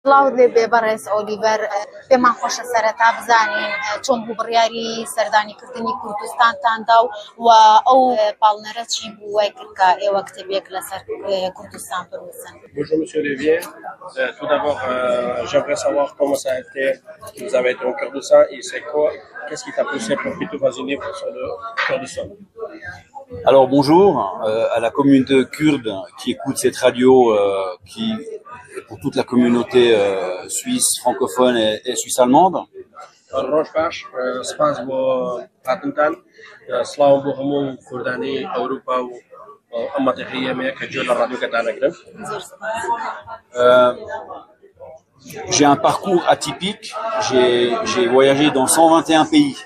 الله لێ بەڕێز ئۆلیڤەر پێمان خۆشە سەرەتا بزانین چۆن بوو بڕیاری سەردانیکردنی کوردستانتاندا و ئەو پاڵنەرە چی بوو وای کرد کە ئێوە کتێبێک لەسەر کوردستان بنووسن. Bonjour Monsieur Olivier. Tout d'abord, j'aimerais savoir comment ça a été que vous avez été au Kurdistan et c'est quoi, qu'est-ce qui t'a poussé pour plutôt faire un livre sur le Kurdistan? Alors bonjour à la communauté kurde qui écoute cette radio qui pour toute la communauté suisse, francophone et suisse allemande. Rochbach, space pour Patentan, Slav Bohemon, Kurdani, Europa ou Amateria, mais que Dieu la radio Katanagram. J'ai un parcours atypique. J'ai voyagé dans 121 pays.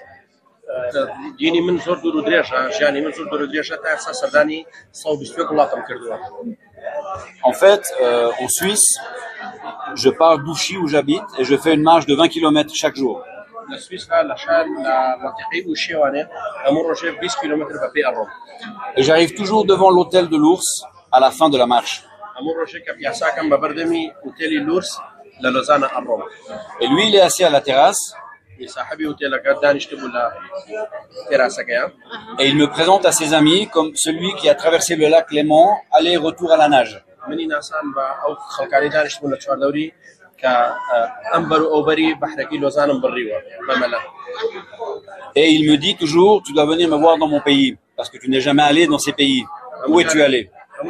En fait, en Suisse, je pars d'Ouchy où j'habite et je fais une marche de 20 km chaque jour. Et j'arrive toujours devant l'hôtel de l'ours à la fin de la marche. Et lui, il est assis à la terrasse. Et il me présente à ses amis comme celui qui a traversé le lac Léman, aller et retour à la nage. Et il me dit toujours, tu dois venir me voir dans mon pays, parce que tu n'es jamais allé dans ces pays. Où es-tu allé? Je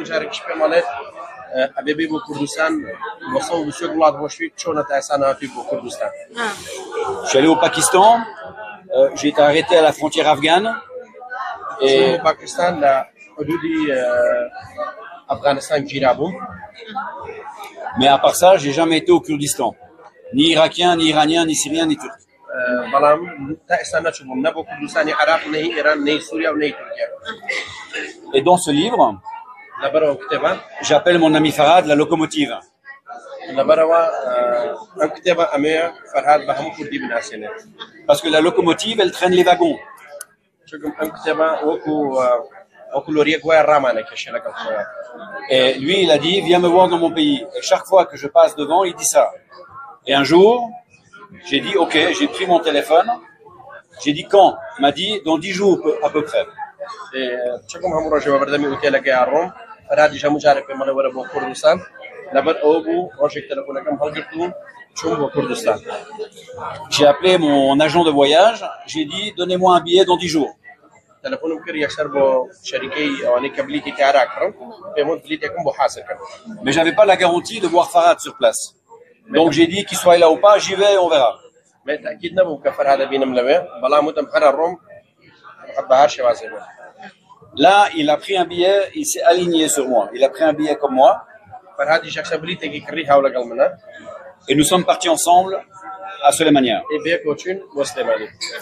suis allé au Pakistan, j'ai été arrêté à la frontière afghane. Et mais à part ça, j'ai jamais été au Kurdistan. Ni irakien, ni iranien, ni syrien, ni turc. Et dans ce livre, j'appelle mon ami Farhad la locomotive. Parce que la locomotive, elle traîne les wagons. Et lui, il a dit, viens me voir dans mon pays. Et chaque fois que je passe devant, il dit ça. Et un jour, j'ai dit, ok, j'ai pris mon téléphone. J'ai dit quand? Il m'a dit, dans 10 jours à peu près. J'ai appelé mon agent de voyage. J'ai dit, donnez-moi un billet dans 10 jours. Mais j'avais pas la garantie de voir Farhad sur place. Donc j'ai dit qu'il soit là ou pas, j'y vais et on verra. Là, il a pris un billet, il s'est aligné sur moi. Il a pris un billet comme moi. Et nous sommes partis ensemble à Suleymania.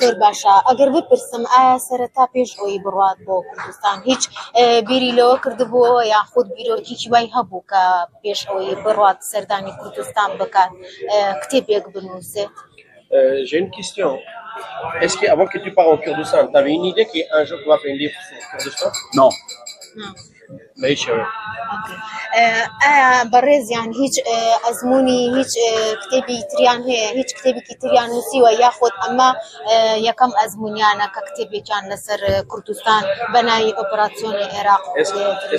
خير باشا ئەگەر بپرسم ئایا سەرەتا پێش ئەوەی بڕوات بۆ کوردستان هیچ بیری لەوە کردبووە یاخود بیرۆکێکی وای هەبوو کە پێش ئەوەی بڕوات سەردانی کوردستان بکات کتێبێک بنووسێت؟ J'ai une question. Est-ce qu'avant que tu pars au Kurdistan, tu avais une idée qu'un jour tu vas faire un livre sur le Kurdistan? Non. ئایا بەڕێزیان هیچ ئەزموونی هیچ کتێبی تریان هەیە هیچ کتێبێکی تریان نووسیوە یاخود ئەمە یەکەم ئەزمونیانە کە کتێبێکیان لەسەر کوردستان بەناوی ئۆپراسیۆنی عێراق؟ Est-ce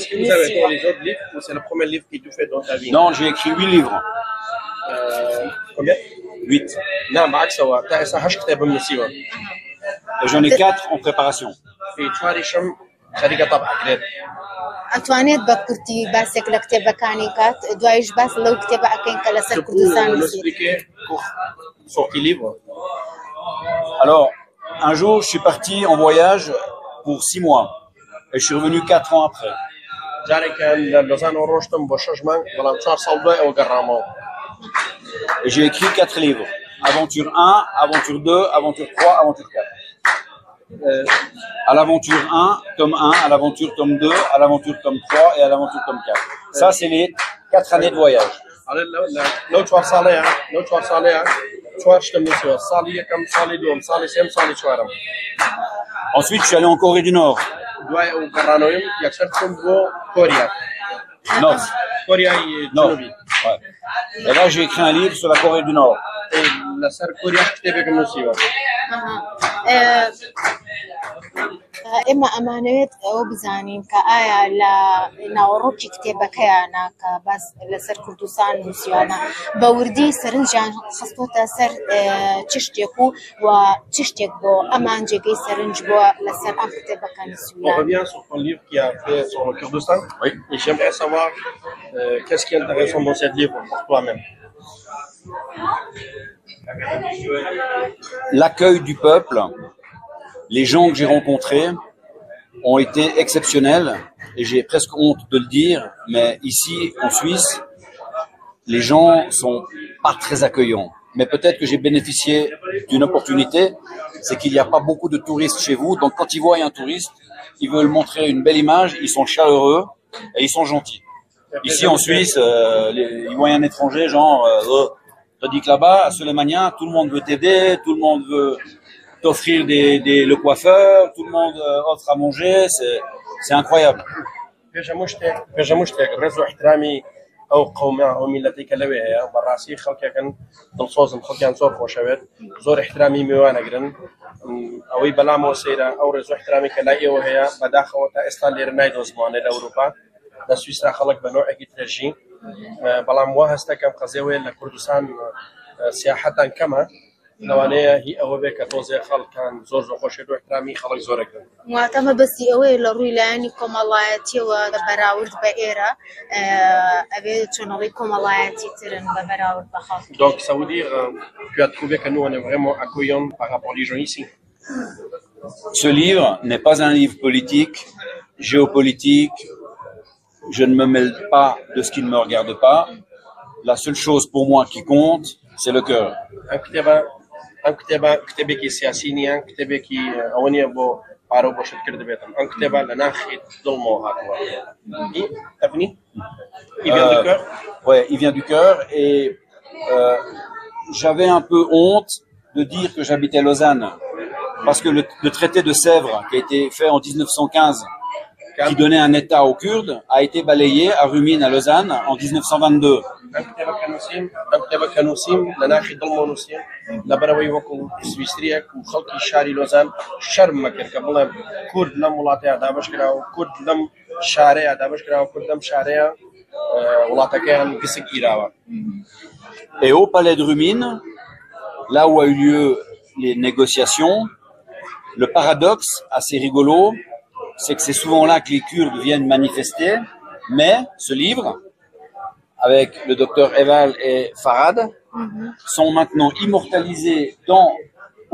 que vous avez écrit les autres livres ou c'est le premier livre que tu fais dans ta vie? Non, j'ai écrit 8 livres. Combien? 8. Non, بعكس هو بتاع هاش كتاب من سيوا. J'en ai 4 en préparation. في تواريشم خريجة طبعا كده. ئەتوانێت بە کورتی باسێک لە کتێبەکانی کات دوایش باس لەو کتێبە ئەکەین کە لەسەر کوردستان Alors, un jour, je suis parti en voyage pour 6 mois et je suis revenu 4 ans après. Et j'ai écrit 4 livres. Aventure 1, Aventure 2, Aventure 3, Aventure 4. À l'aventure 1, tome 1, à l'aventure tome 2, à l'aventure tome 3 et à l'aventure tome 4. Ça, c'est les 4 années de voyage. Ensuite, je suis allé en Corée du Nord. Nord. Ouais. Et là, j'ai écrit un livre sur la Corée du Nord. لسر كوريا كتابك النسيوة. ئێمە ئەمانەوێت ئەوە بزانین کە ئایا لە ناوەڕۆکی کتێبەکەیانە کە باس لەسەر کوردستان نووسیوانە بە وردی سەرنجیان خستۆتە سەر چ شتێک و چ شتێک بۆ ئەمان جێگەی سەرنج بووە لەسەر ئەم کتێبەکە On نووسیویان. revient sur ton livre qui a fait sur le Kurdistan. Oui. Et j'aimerais savoir qu'est-ce qui est intéressant dans ce livre pour toi-même. L'accueil du peuple, les gens que j'ai rencontrés ont été exceptionnels et j'ai presque honte de le dire, mais ici en Suisse, les gens sont pas très accueillants. Mais peut-être que j'ai bénéficié d'une opportunité, c'est qu'il n'y a pas beaucoup de touristes chez vous, donc quand ils voient un touriste, ils veulent montrer une belle image, ils sont chaleureux et ils sont gentils. Ici en Suisse, ils voient un étranger, genre, tandis que là-bas, à Suleymania, tout le monde veut t'aider, tout le monde veut t'offrir le coiffeur, tout le monde offre à manger, c'est incroyable. بێژە مشتێک ڕێز و احترامی ئەو قەومە ئەو میلەتێکە لەوێ هەیە بەڕاستی خەڵکێکن دڵسۆزن خەڵکیان زۆر خۆشەوێت زۆر احترامی میوانەگرن ئەوەی بەلامەوە سەیرە ئەو ڕێز و احترامی کە لای ئێوە هەیە بەداخەوە تا ئێستا لێرە نایدۆزمانێت لە ئەوروپا لە سویسرا خەڵک بە نوعێکی ترێژی بەڵام وا هەستەکەم قەزێوەیە لە کوردستان سیاحەتان کەمە لەوانەیە هی ئەوە بێ کە تۆزێ خەڵکان زۆر خۆشێت و احترامی خەڵک زۆرەکەن. واتەمە بەسی ئەوەیە لە ڕووی لایەنی کۆمەڵایەتیەوە بەراورد بە ئێرە ئەوێ چۆنەڵی کۆمەڵایەتی ترن بە بەراورد بە خەڵک. Donc ça veut dire tu as trouvé que nous on est vraiment accueillants par rapport aux gens ici. Ce livre n'est pas un livre politique, géopolitique. Je ne me mêle pas de ce qui ne me regarde pas. La seule chose pour moi qui compte, c'est le cœur. كتابێکی سیاسی نییە کتابێکی ئەوە نییە بۆ پارە و بۆشت کرد بێتم ئەم کتێبە لە ناخی دڵمەوە هاتووە. Ouais, il vient du cœur et j'avais un peu honte de dire que j'habitais Lausanne parce que le traité de Sèvres qui a été fait en 1915 qui donnait un état aux Kurdes a été balayé à Rumine à Lausanne en 1922. كتابك كنوسيم لناخي ضلمو نوسيم لبروي وكو سويسريا كو خلقي شاري لوزان شرم مكر قبل كرد لم ولاته دابش كراو كرد لم شارع دابش كراو كرد لم شارع ولاته كان قسق إيراوا. Et au palais de Rumine, là où a eu lieu les négociations, le paradoxe assez rigolo, c'est que c'est souvent là que les Kurdes viennent manifester, mais ce livre, avec le docteur Eval et Farad, sont maintenant immortalisés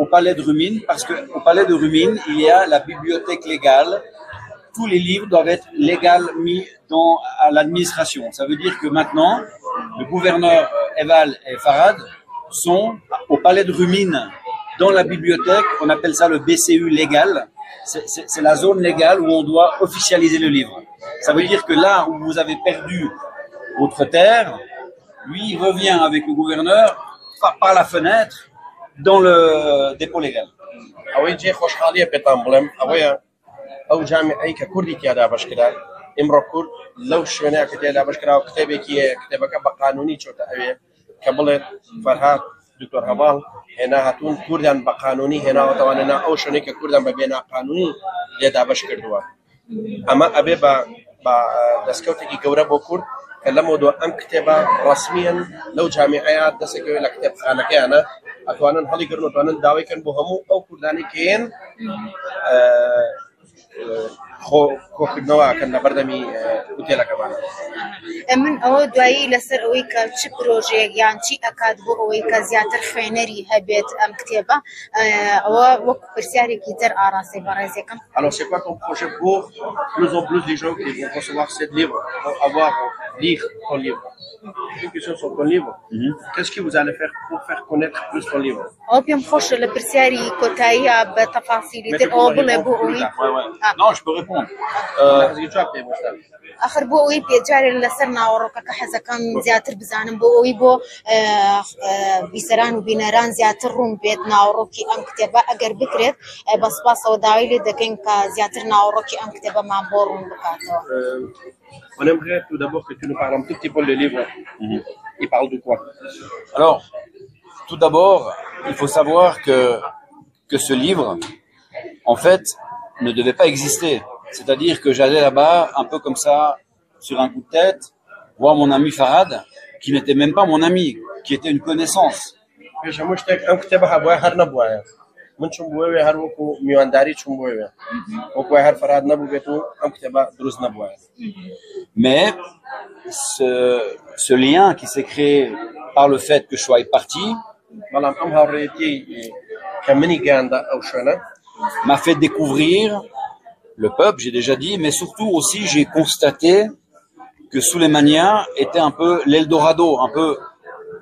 au palais de Rumine, parce qu'au palais de Rumine, il y a la bibliothèque légale. Tous les livres doivent être légalement mis à l'administration. Ça veut dire que maintenant, le gouverneur Eval et Farad sont au palais de Rumine, dans la bibliothèque. On appelle ça le BCU légal. C'est la zone légale où on doit officialiser le livre. Ça veut dire que là où vous avez perdu votre terre, lui il revient avec le gouverneur par la fenêtre dans le dépôt légal. اوي جي خوش حاليه بيتام بلم اوي او جامعي ككردي كيادا بشكرا امرو كرد لو شونا كتيلا بشكرا كتابك كتابك بقانوني چوتا اوي كبل فرهاد دكتور هبال هنا هاتون كردان بقانوني هنا وتواننا او شوني كردان ببينا قانوني ليدا بشكردوا اما ابي با دسكوتي جورا بو كرد كلموا دو ام كتابه رسميا لو جامعيات دسكوي لكتاب انا كان اتوانن هلي قرنو اتوانن داوي كان بوهمو او كرداني كين خو كدنوا كان بردمي اوتيلا كمان من ئەوە دوایی لەسەر ئەوەی کە چ پرۆژەیەک یان چی ئەکات بۆ ئەوەی کە زیاتر خوێنەری هەبێت ئەم کتێبە ئەوە وەکو پرسیارێکی تر ئاراسی بەڕێزەکەم. Alors c'est quoi ton projet pour plus en plus les gens qui vont recevoir ce livre pour avoir lire ton livre? Une question sur ton livre. Qu'est-ce que vous allez faire pour faire connaître plus ton livre? ئەو پێم خۆشە لە پرسیاری کۆتاییە بە تەفاسیلی تر ئەوە بڵێ بۆ ئەوەی Non, je peux répondre. آخر بۆ ئەوەی پێجارێ لەسەر ناوەڕۆکە کە حەزەکەم زیاتر بزانم بۆ ئەوەی بۆ بیسەران و بینەران زیاتر ڕوون بێت ناوەڕۆکی ئەم کتێبە ئەگەر بکرێت بە سوپاسەوە داوای لێ دەکەین کە زیاتر ناوەڕۆکی ئەم کتێبەمان بۆ ڕوون بکاتەوە. On aimerait tout d'abord que tu nous parles un tout petit peu le livre. Il parle de quoi? Alors, tout d'abord, il faut savoir que ce livre, en fait, ne devait pas exister. C'est-à-dire que j'allais là-bas, un peu comme ça, sur un coup de tête, voir mon ami Farad, qui n'était même pas mon ami, qui était une connaissance. Mais ce lien qui s'est créé par le fait que je sois parti m'a fait découvrir le peuple, j'ai déjà dit, mais surtout aussi j'ai constaté que Sulemania était un peu l'Eldorado, un peu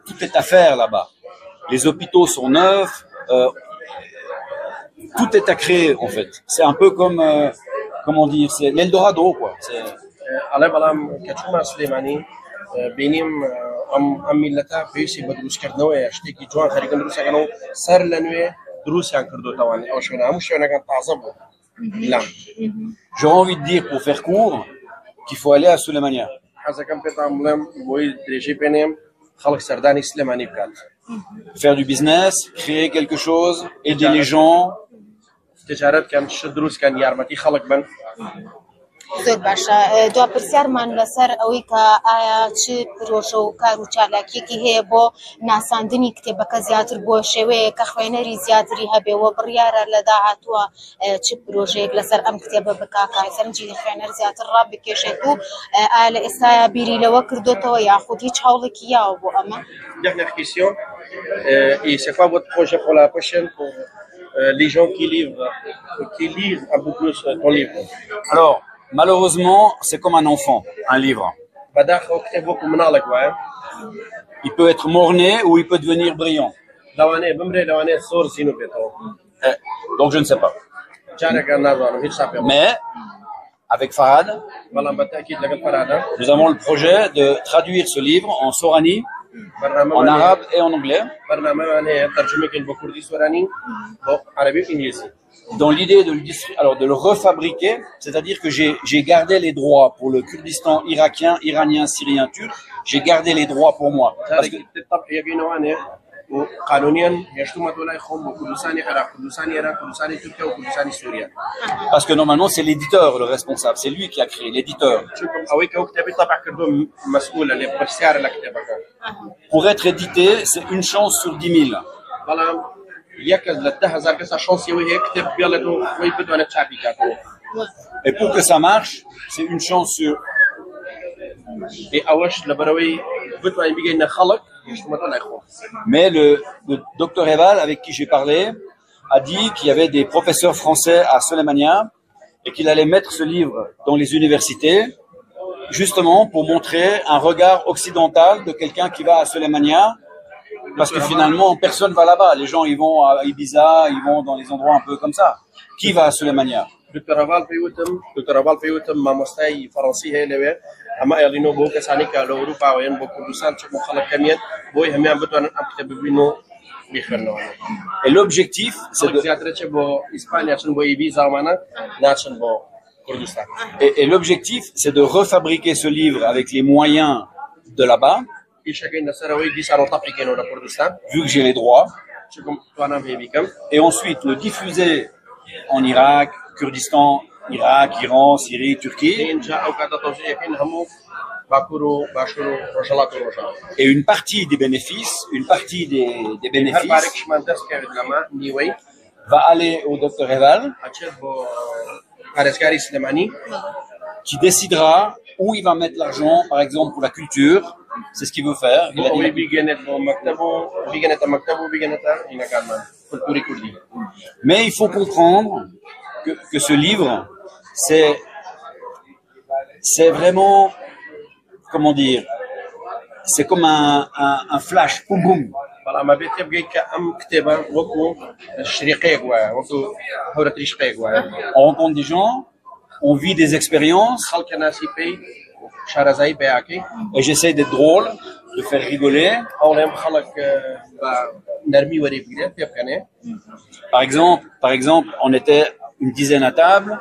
tout est à faire là-bas. Les hôpitaux sont neufs, tout est à créer en fait. C'est un peu comme, comment dire, c'est l'Eldorado quoi. J'aurais envie de dire, pour faire court, qu'il faut aller à Sulemania. Faire du business, créer quelque chose, aider les gens. زۆر باشە دوا پرسیارمان لەسەر ئەوەی کە ئایا چ پرۆژە و کار و چالاکیەکی هەیە بۆ ناساندنی کتێبەکە زیاتر بۆ شێوەیە کە خوێنەری زیاتری هەبێەوە بڕیارە لە داهاتووە چ پرۆژەیەک لەسەر ئەم کتێبە بکاکە سەرنجی خوێنەر زیاتر ڕابکێشێت و ئایا لە ئێستایا بیری لەوە کردوتەوە یاخود هیچ هەوڵێکی یاوە بۆ ئەمە؟ Dernière question. Et c'est quoi votre projet pour la prochaine pour les gens qui lisent un peu plus ton livre? Alors, malheureusement, c'est comme un enfant, un livre. Il peut être morné ou il peut devenir brillant. Donc je ne sais pas. Mais avec Farad, nous avons le projet de traduire ce livre en sorani, en arabe et en anglais. Dans l'idée de le refabriquer, c'est-à-dire que j'ai gardé les droits pour le Kurdistan irakien, iranien, syrien, turc. J'ai gardé les droits pour moi. Parce que normalement, c'est l'éditeur le responsable. C'est lui qui a créé, l'éditeur. Pour être édité, c'est une chance sur 10 000. Et pour que ça marche, c'est une chance sur... Mais le docteur Eval, avec qui j'ai parlé, a dit qu'il y avait des professeurs français à Sulemania et qu'il allait mettre ce livre dans les universités, justement pour montrer un regard occidental de quelqu'un qui va à Sulemania, parce que finalement, personne va là-bas. Les gens, ils vont à Ibiza, ils vont dans les endroits un peu comme ça. Qui va à Sulemania? دکتر اول پیوتم مامۆستای فەڕەنسی هەیە لەوێ ئەمە ئێڵینەوە بۆ کەسانی کە لە ئەوروپاوەیان بۆ کوردستان چ بۆ خەڵک کەمیان بۆی هەمیان بتوانن ئەم کتێب ببین و بیخوێنەوە. Et l'objectif, c'est de... زیاترە بۆ ئیسپانیا چن بۆ ئیبیزا ومانە ناچن بۆ کوردستان. Et l'objectif, c'est de refabriquer ce livre avec les moyens de là-bas, ئیشەکەین لەسەرەوەی دیسان ڕۆتاقیکەنەوە لە کوردستان vu que j'ai les droits, چکم توانام هەیە بیکەم. et ensuite le diffuser en Irak, Kurdistan, Irak, Iran, Syrie, Turquie. Et une partie des bénéfices, va aller au docteur Eval, qui décidera où il va mettre l'argent, par exemple pour la culture. C'est ce qu'il veut faire. Il a dit... Mais il faut comprendre que ce livre, c'est vraiment, comment dire, c'est comme un flash, boum boum. On rencontre des gens, on vit des expériences, et j'essaie d'être drôle, de faire rigoler. Par exemple, on était une dizaine à table.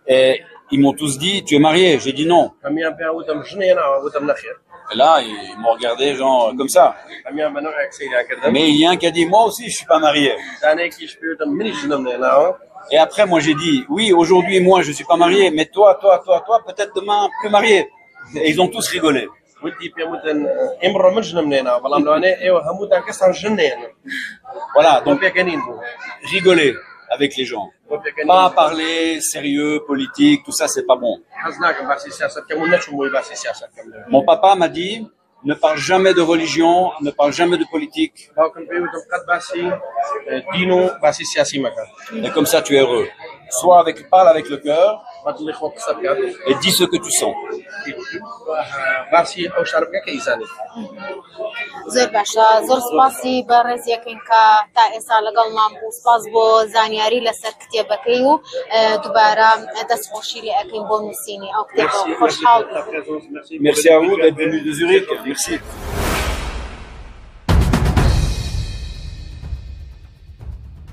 Et ils m'ont tous dit, tu es marié? J'ai dit non. هەمیان پێیان وتم ژنێنا وتم نەخێر. Et là, ils m'ont regardé genre comme ça. هەمیان بە نوعێک سەیرا کردم. Mais il y a un qui a dit, moi aussi, je suis pas marié. زانێکیش پێ وتم منیش ژنم نێناوە. Et après, moi, j'ai dit, oui, aujourd'hui, moi, je suis pas marié, mais toi, peut-être demain, plus marié. Et ils ont tous rigolé. وتی پێم وتن ئێمڕۆ من ژنم نێناوە بەڵام لەوانەیە ئێوە هەمووتان کەسان ژن نێنن. Voilà, بۆ donc پێکەنین بوو. rigoler avec les gens. Pas parler sérieux, politique, tout ça, c'est pas bon. حەز ناکەم باسی سیاسەتکەم و نەچوم بۆی باسی سیاسەتکەم لەوێ. Mon papa m'a dit, ne parle jamais de religion, ne parle jamais de politique. باوکم پێی وتم قەت باسی دین و باسی سیاسی مەکە. Et comme ça, tu es heureux. Parle avec le cœur بە دڵی خۆ قسە بکات. et dis ce que tu sens. باسی ئەو شار بکە کە ئیزانێت. زۆر باشە زۆر سپاسی بە ڕێزیەکەین کە تا ئێستا لەگەڵمان بوو سپاس بۆ زانیاری لەسەر کتێبەکەی و دووبارە دەستخۆشی لێ ئەەکەین بۆ نووسینی ئەو کتێبە خۆشحاڵ. Merci à vous d'être venu de Zurich. Merci.